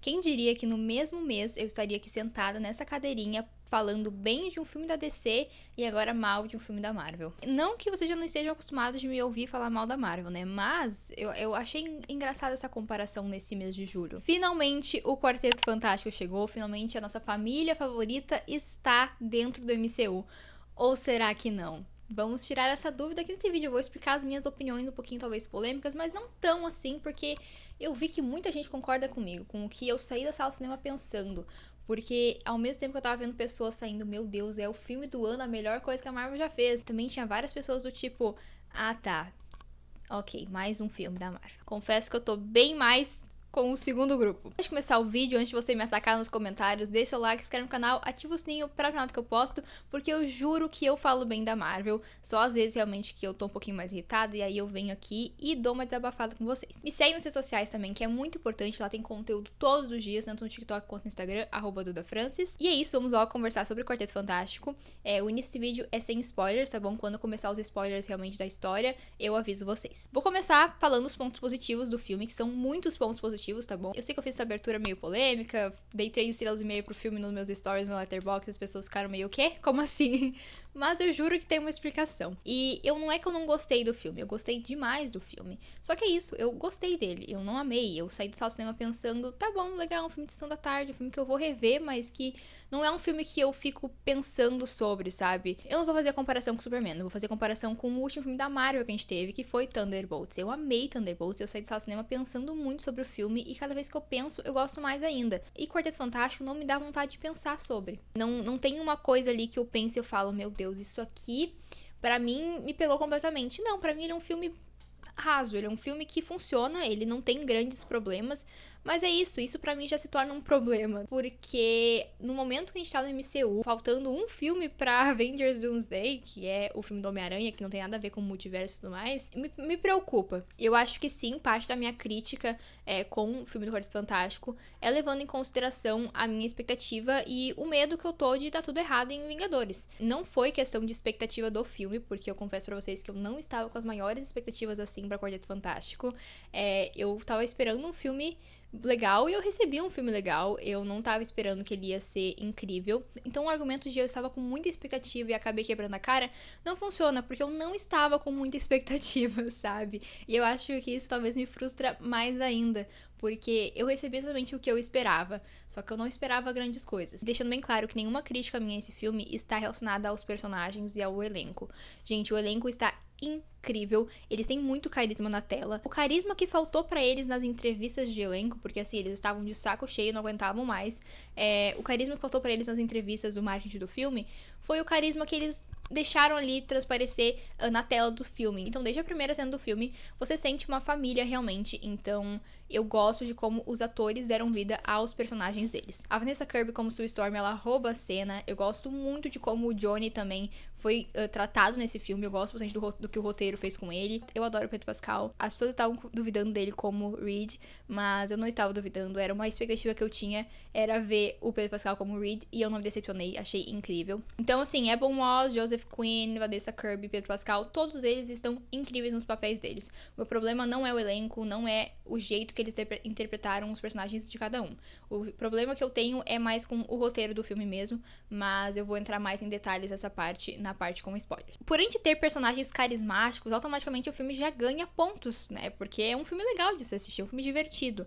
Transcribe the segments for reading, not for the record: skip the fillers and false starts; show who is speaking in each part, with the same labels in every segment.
Speaker 1: Quem diria que no mesmo mês eu estaria aqui sentada nessa cadeirinha falando bem de um filme da DC e agora mal de um filme da Marvel. Não que vocês já não estejam acostumados de me ouvir falar mal da Marvel, né? Mas eu achei engraçada essa comparação nesse mês de julho. Finalmente o Quarteto Fantástico chegou, finalmente a nossa família favorita está dentro do MCU. Ou será que não? Vamos tirar essa dúvida aqui nesse vídeo. Eu vou explicar as minhas opiniões um pouquinho talvez polêmicas, mas não tão assim, porque eu vi que muita gente concorda comigo, com o que eu saí da sala do cinema pensando. Porque ao mesmo tempo que eu tava vendo pessoas saindo, meu Deus, é o filme do ano, a melhor coisa que a Marvel já fez. Também tinha várias pessoas do tipo, ah tá, ok, mais um filme da Marvel. Confesso que eu tô bem mais com o segundo grupo. Antes de começar o vídeo, antes de você me atacar nos comentários, deixa o like, se inscreve no canal, ativa o sininho pra ver nada que eu posto, porque eu juro que eu falo bem da Marvel, só às vezes realmente que eu tô um pouquinho mais irritada, e aí eu venho aqui e dou uma desabafada com vocês. Me segue nas redes sociais também, que é muito importante, lá tem conteúdo todos os dias, tanto no TikTok quanto no Instagram, @DudaFrancis. E é isso, vamos logo conversar sobre o Quarteto Fantástico. O início desse vídeo é sem spoilers, tá bom? Quando começar os spoilers realmente da história, eu aviso vocês. Vou começar falando os pontos positivos do filme, que são muitos pontos positivos, tá bom? Eu sei que eu fiz essa abertura meio polêmica, dei 3 estrelas e meio pro filme nos meus stories no Letterboxd, as pessoas ficaram meio, o quê? Como assim? Mas eu juro que tem uma explicação. E não é que eu não gostei do filme, eu gostei demais do filme. Só que é isso, eu gostei dele, eu não amei. Eu saí do sala de cinema pensando, tá bom, legal, um filme de sessão da tarde, um filme que eu vou rever, mas que não é um filme que eu fico pensando sobre, sabe? Eu não vou fazer a comparação com Superman, eu vou fazer a comparação com o último filme da Marvel que a gente teve, que foi Thunderbolts. Eu amei Thunderbolts, eu saí do sala de cinema pensando muito sobre o filme e cada vez que eu penso, eu gosto mais ainda. E Quarteto Fantástico não me dá vontade de pensar sobre. Não tem uma coisa ali que eu penso e eu falo, meu Deus, isso aqui, pra mim, me pegou completamente. Não, pra mim ele é um filme raso, ele é um filme que funciona, ele não tem grandes problemas, mas é isso pra mim já se torna um problema, porque no momento que a gente tá no MCU, faltando um filme pra Avengers Doomsday, que é o filme do Homem-Aranha, que não tem nada a ver com o multiverso e tudo mais, me preocupa. Eu acho que sim, parte da minha crítica com o filme do Quarteto Fantástico é levando em consideração a minha expectativa e o medo que eu tô de dar tudo errado em Vingadores. Não foi questão de expectativa do filme, porque eu confesso pra vocês que eu não estava com as maiores expectativas assim pra Quarteto Fantástico. Eu tava esperando um filme legal e eu recebi um filme legal. Eu não tava esperando que ele ia ser incrível. Então o argumento de eu estava com muita expectativa e acabei quebrando a cara não funciona, porque eu não estava com muita expectativa, sabe? E eu acho que isso talvez me frustra mais ainda, porque eu recebi exatamente o que eu esperava, só que eu não esperava grandes coisas. Deixando bem claro que nenhuma crítica minha a esse filme está relacionada aos personagens e ao elenco. Gente, o elenco está incrível, eles têm muito carisma na tela. O carisma que faltou pra eles nas entrevistas de elenco, porque assim, eles estavam de saco cheio, não aguentavam mais. O carisma que faltou pra eles nas entrevistas do marketing do filme foi o carisma que eles deixaram ali transparecer na tela do filme. Então, desde a primeira cena do filme, você sente uma família realmente. Então, eu gosto de como os atores deram vida aos personagens deles. A Vanessa Kirby como Sue Storm, ela rouba a cena. Eu gosto muito de como o Johnny também foi tratado nesse filme. Eu gosto bastante do que o roteiro fez com ele. Eu adoro o Pedro Pascal. As pessoas estavam duvidando dele como Reed, mas eu não estava duvidando. Era uma expectativa que eu tinha, era ver o Pedro Pascal como Reed, e eu não me decepcionei. Achei incrível. Então, assim, Evan Moss, Joseph Quinn, Vanessa Kirby, Pedro Pascal, todos eles estão incríveis nos papéis deles. O meu problema não é o elenco, não é o jeito que eles interpretaram os personagens de cada um. O problema que eu tenho é mais com o roteiro do filme mesmo, mas eu vou entrar mais em detalhes nessa parte, na parte com spoilers. Por a gente ter personagens carismáticos, automaticamente o filme já ganha pontos, né? Porque é um filme legal de se assistir, é um filme divertido.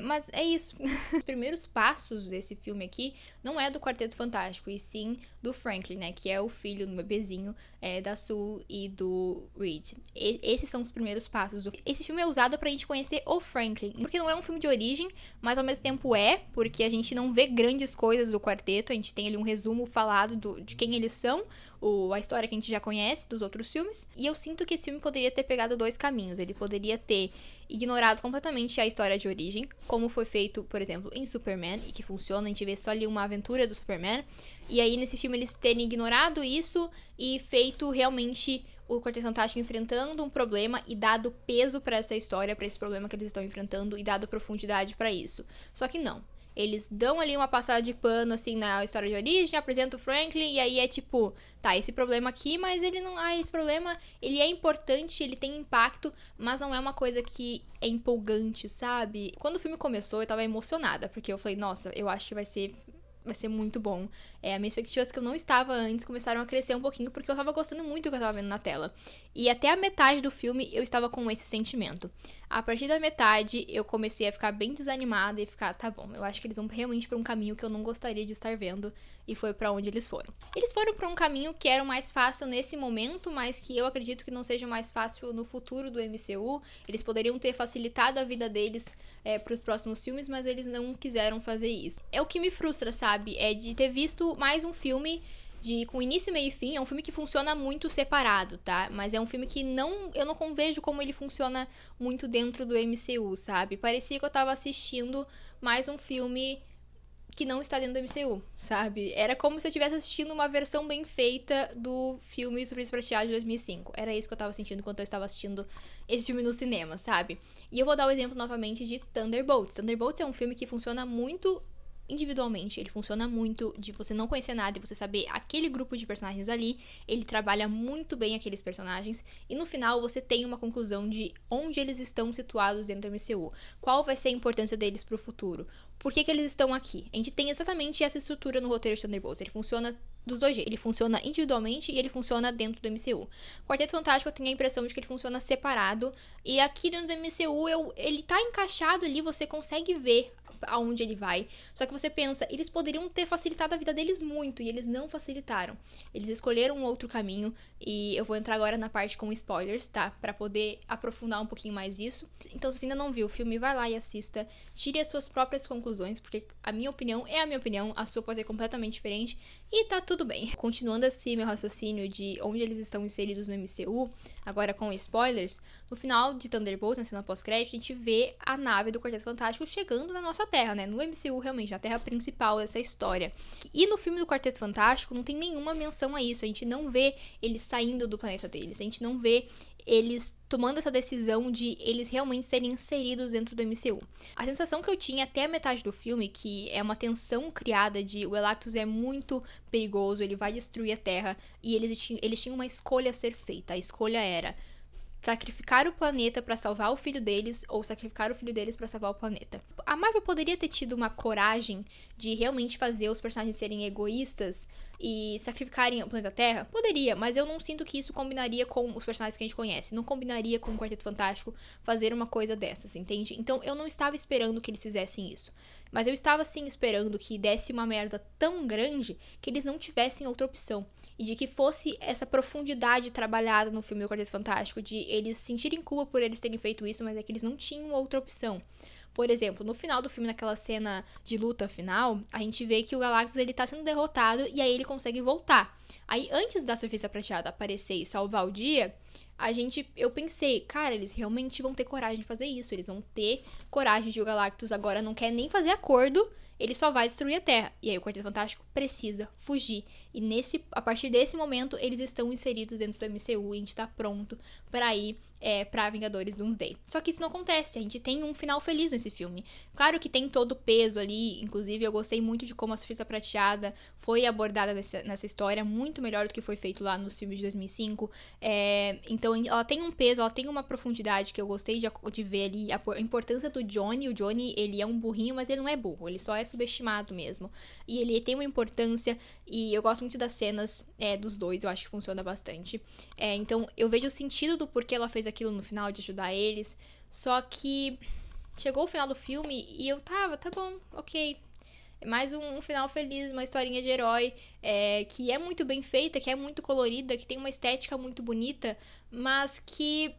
Speaker 1: Mas é isso. Os primeiros passos desse filme aqui não é do Quarteto Fantástico, e sim do Franklin, né? Que é o filho do bebezinho da Sue e do Reed. Esses são os primeiros passos. Esse filme é usado pra gente conhecer o Franklin, porque não é um filme de origem, mas ao mesmo tempo porque a gente não vê grandes coisas do quarteto, a gente tem ali um resumo falado de quem eles são, a história que a gente já conhece dos outros filmes, e eu sinto que esse filme poderia ter pegado dois caminhos. Ele poderia ter ignorado completamente a história de origem, como foi feito, por exemplo, em Superman, e que funciona, a gente vê só ali uma aventura do Superman, e aí nesse filme eles terem ignorado isso e feito realmente o Quarteto Fantástico enfrentando um problema e dado peso pra essa história, pra esse problema que eles estão enfrentando, e dado profundidade pra isso. Só que não. Eles dão ali uma passada de pano, assim, na história de origem, apresentam o Franklin, e aí é tipo, tá, esse problema aqui, mas ele não... esse problema, ele é importante, ele tem impacto, mas não é uma coisa que é empolgante, sabe? Quando o filme começou, eu tava emocionada, porque eu falei, nossa, eu acho que vai ser muito bom. As minhas expectativas que eu não estava antes começaram a crescer um pouquinho, porque eu tava gostando muito do que eu tava vendo na tela. E até a metade do filme eu estava com esse sentimento. A partir da metade, eu comecei a ficar bem desanimada e ficar, tá bom, eu acho que eles vão realmente pra um caminho que eu não gostaria de estar vendo. E foi pra onde eles foram. Eles foram pra um caminho que era o mais fácil nesse momento, mas que eu acredito que não seja mais fácil no futuro do MCU. Eles poderiam ter facilitado a vida deles pros próximos filmes, mas eles não quiseram fazer isso. É o que me frustra, sabe? É de ter visto mais um filme com início, meio e fim. É um filme que funciona muito separado, tá? Mas é um filme que eu não vejo como ele funciona muito dentro do MCU, sabe? Parecia que eu tava assistindo mais um filme que não está dentro do MCU, sabe? Era como se eu estivesse assistindo uma versão bem feita do filme Surpresa Prateada de 2005. Era isso que eu tava sentindo enquanto eu estava assistindo esse filme no cinema, sabe? E eu vou dar o exemplo novamente de Thunderbolts. Thunderbolts é um filme que funciona muito individualmente, ele funciona muito de você não conhecer nada e você saber aquele grupo de personagens ali, ele trabalha muito bem aqueles personagens e no final você tem uma conclusão de onde eles estão situados dentro do MCU, qual vai ser a importância deles pro futuro, por que eles estão aqui. A gente tem exatamente essa estrutura no roteiro de Thunderbolts, ele funciona dos dois jeitos, ele funciona individualmente e ele funciona dentro do MCU. Quarteto Fantástico eu tenho a impressão de que ele funciona separado e aqui dentro do MCU ele tá encaixado ali, você consegue ver aonde ele vai. Só que você pensa, eles poderiam ter facilitado a vida deles muito e eles não facilitaram. Eles escolheram um outro caminho e eu vou entrar agora na parte com spoilers, tá? Pra poder aprofundar um pouquinho mais isso. Então, se você ainda não viu o filme, vai lá e assista. Tire as suas próprias conclusões, porque a minha opinião é a minha opinião, a sua pode ser completamente diferente e tá tudo bem. Continuando assim meu raciocínio de onde eles estão inseridos no MCU, agora com spoilers, no final de Thunderbolts, na cena pós-crédito, a gente vê a nave do Quarteto Fantástico chegando na nossa Terra, né? No MCU, realmente, na Terra principal dessa história. E no filme do Quarteto Fantástico não tem nenhuma menção a isso. A gente não vê eles saindo do planeta deles. A gente não vê eles tomando essa decisão de eles realmente serem inseridos dentro do MCU. A sensação que eu tinha até a metade do filme, que é uma tensão criada de o Galactus é muito perigoso, ele vai destruir a Terra, e eles tinham uma escolha a ser feita. A escolha era sacrificar o planeta pra salvar o filho deles ou sacrificar o filho deles pra salvar o planeta. A Marvel poderia ter tido uma coragem de realmente fazer os personagens serem egoístas e sacrificarem o planeta Terra? Poderia, mas eu não sinto que isso combinaria com os personagens que a gente conhece. Não combinaria com o Quarteto Fantástico fazer uma coisa dessas, entende? Então eu não estava esperando que eles fizessem isso. Mas eu estava sim esperando que desse uma merda tão grande que eles não tivessem outra opção. E de que fosse essa profundidade trabalhada no filme do Quarteto Fantástico, de eles sentirem culpa por eles terem feito isso, mas é que eles não tinham outra opção. Por exemplo, no final do filme, naquela cena de luta final, a gente vê que o Galactus ele tá sendo derrotado e aí ele consegue voltar. Aí, antes da Surfista Prateada aparecer e salvar o dia, eu pensei, cara, eles realmente vão ter coragem de fazer isso. Eles vão ter coragem de o Galactus agora não quer nem fazer acordo, ele só vai destruir a Terra. E aí o Quarteto Fantástico precisa fugir. E a partir desse momento, eles estão inseridos dentro do MCU e a gente tá pronto pra ir pra Vingadores Doomsday. Só que isso não acontece, a gente tem um final feliz nesse filme. Claro que tem todo o peso ali, inclusive eu gostei muito de como a Surfista Prateada foi abordada nessa história, muito melhor do que foi feito lá nos filmes de 2005. Então ela tem um peso, ela tem uma profundidade que eu gostei de ver ali, a importância do Johnny. O Johnny, ele é um burrinho, mas ele não é burro, ele só é subestimado mesmo. E ele tem uma importância, e eu gosto muito das cenas dos dois, eu acho que funciona bastante. Então eu vejo o sentido do porquê ela fez aquilo no final, de ajudar eles. Só que chegou o final do filme e eu tava, tá bom, ok. Mais um final feliz, uma historinha de herói que é muito bem feita, que é muito colorida, que tem uma estética muito bonita, mas que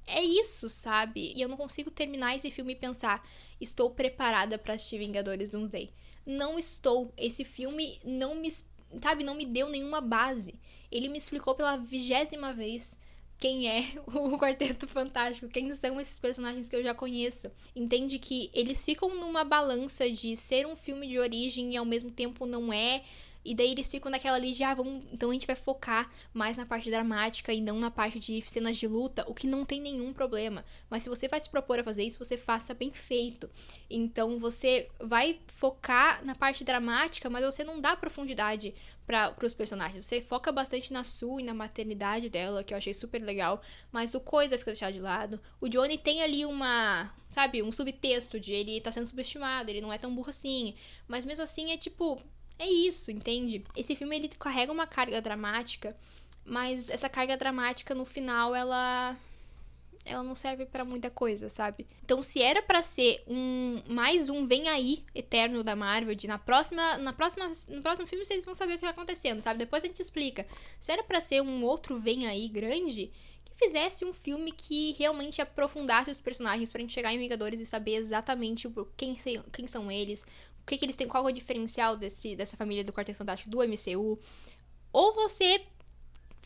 Speaker 1: é isso, sabe? E eu não consigo terminar esse filme e pensar, estou preparada pra assistir Vingadores Doomsday. Não estou. Esse filme não me deu nenhuma base. Ele me explicou pela 20ª vez quem é o Quarteto Fantástico, quem são esses personagens que eu já conheço. Entende que eles ficam numa balança de ser um filme de origem e ao mesmo tempo não é. E daí eles ficam naquela ali de, então a gente vai focar mais na parte dramática e não na parte de cenas de luta, o que não tem nenhum problema. Mas se você vai se propor a fazer isso, você faça bem feito. Então você vai focar na parte dramática, mas você não dá profundidade para os personagens. Você foca bastante na Sue e na maternidade dela, que eu achei super legal, mas o Coisa fica deixado de lado. O Johnny tem ali um subtexto de ele tá sendo subestimado, ele não é tão burro assim, mas mesmo assim é isso, entende? Esse filme, ele carrega uma carga dramática, mas essa carga dramática, no final, ela não serve pra muita coisa, sabe? Então, se era pra ser mais um Vem Aí eterno da Marvel, no próximo filme vocês vão saber o que tá acontecendo, sabe? Depois a gente explica. Se era pra ser um outro Vem Aí grande, que fizesse um filme que realmente aprofundasse os personagens pra gente chegar em Vingadores e saber exatamente quem são eles, o que eles têm, qual é o diferencial dessa família do Quarteto Fantástico do MCU. Ou você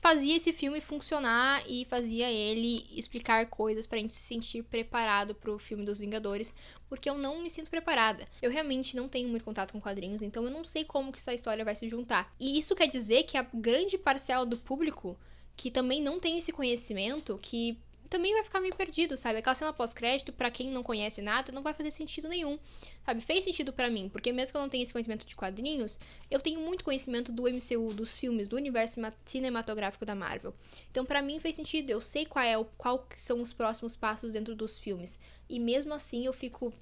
Speaker 1: fazia esse filme funcionar e fazia ele explicar coisas pra gente se sentir preparado pro filme dos Vingadores, porque eu não me sinto preparada. Eu realmente não tenho muito contato com quadrinhos, então eu não sei como que essa história vai se juntar. E isso quer dizer que a grande parcela do público que também não tem esse conhecimento, que também vai ficar meio perdido, sabe? Aquela cena pós-crédito, pra quem não conhece nada, não vai fazer sentido nenhum, sabe? Fez sentido pra mim, porque mesmo que eu não tenha esse conhecimento de quadrinhos, eu tenho muito conhecimento do MCU, dos filmes, do universo cinematográfico da Marvel. Então, pra mim, fez sentido. Eu sei qual são os próximos passos dentro dos filmes. E mesmo assim, eu fico...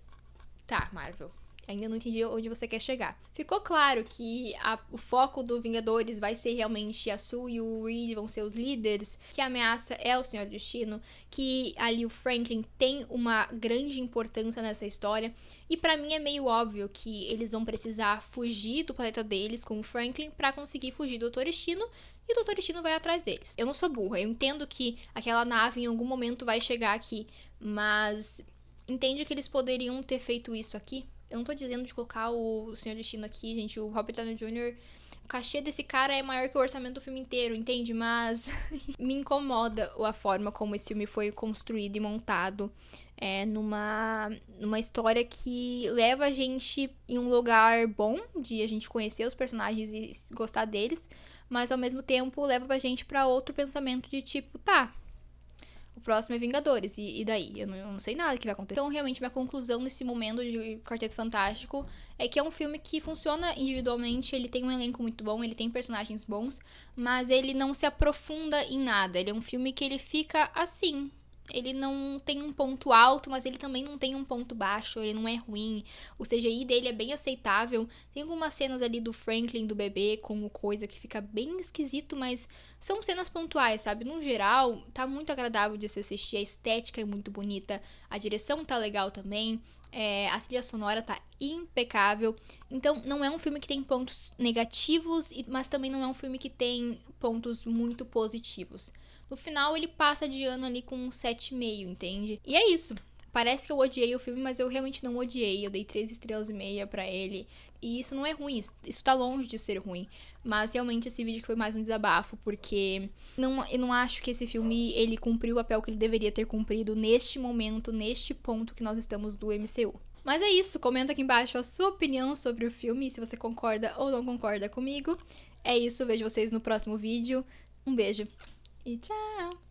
Speaker 1: Tá, Marvel, ainda não entendi onde você quer chegar. Ficou claro que o foco do Vingadores vai ser realmente a Sue e o Reed vão ser os líderes, que a ameaça é o Senhor Destino, que ali o Franklin tem uma grande importância nessa história, e pra mim é meio óbvio que eles vão precisar fugir do planeta deles com o Franklin pra conseguir fugir do Dr. Destino, e o Dr. Destino vai atrás deles. Eu não sou burra, eu entendo que aquela nave em algum momento vai chegar aqui, mas entende que eles poderiam ter feito isso aqui? Eu não tô dizendo de colocar o Senhor Destino aqui, gente. O Robert Downey Jr., o cachê desse cara é maior que o orçamento do filme inteiro, entende? Mas me incomoda a forma como esse filme foi construído e montado. Numa história que leva a gente em um lugar bom, de a gente conhecer os personagens e gostar deles, mas ao mesmo tempo leva a gente pra outro pensamento de tipo, tá, o próximo é Vingadores, e daí? Eu não sei nada que vai acontecer. Então, realmente, minha conclusão nesse momento de Quarteto Fantástico é que é um filme que funciona individualmente, ele tem um elenco muito bom, ele tem personagens bons, mas ele não se aprofunda em nada. Ele é um filme que ele fica assim. Ele não tem um ponto alto, mas ele também não tem um ponto baixo, ele não é ruim. O CGI dele é bem aceitável. Tem algumas cenas ali do Franklin, do bebê, com coisa que fica bem esquisito, mas são cenas pontuais, sabe? No geral, tá muito agradável de se assistir, a estética é muito bonita, a direção tá legal também, a trilha sonora tá impecável. Então, não é um filme que tem pontos negativos, mas também não é um filme que tem pontos muito positivos. No final, ele passa de ano ali com um 7,5, entende? E é isso. Parece que eu odiei o filme, mas eu realmente não odiei. Eu dei 3 estrelas e meia pra ele. E isso não é ruim, isso tá longe de ser ruim. Mas realmente esse vídeo foi mais um desabafo, porque eu não acho que esse filme ele cumpriu o papel que ele deveria ter cumprido neste momento, neste ponto que nós estamos do MCU. Mas é isso, comenta aqui embaixo a sua opinião sobre o filme, se você concorda ou não concorda comigo. É isso, vejo vocês no próximo vídeo. Um beijo e tchau!